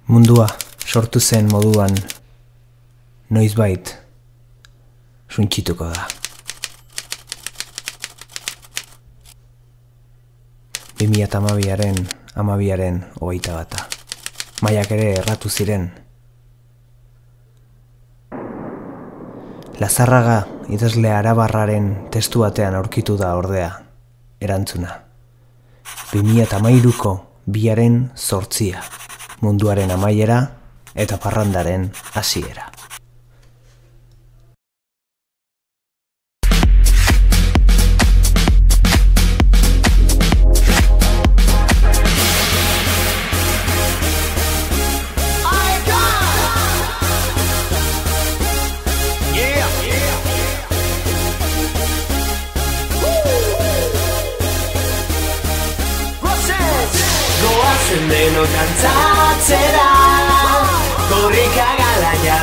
Mundua sortu zen moduan noizbait suntsituko da. 2012aren 21. Maiak ere erratu ziren. Lazarraga idazle arabarraren testu batean aurkitu da ordea, erantzuna. 2013ko 2/8, munduaren amaiera eta parrandaren hasiera. Denok dantzatzera, korrika galaia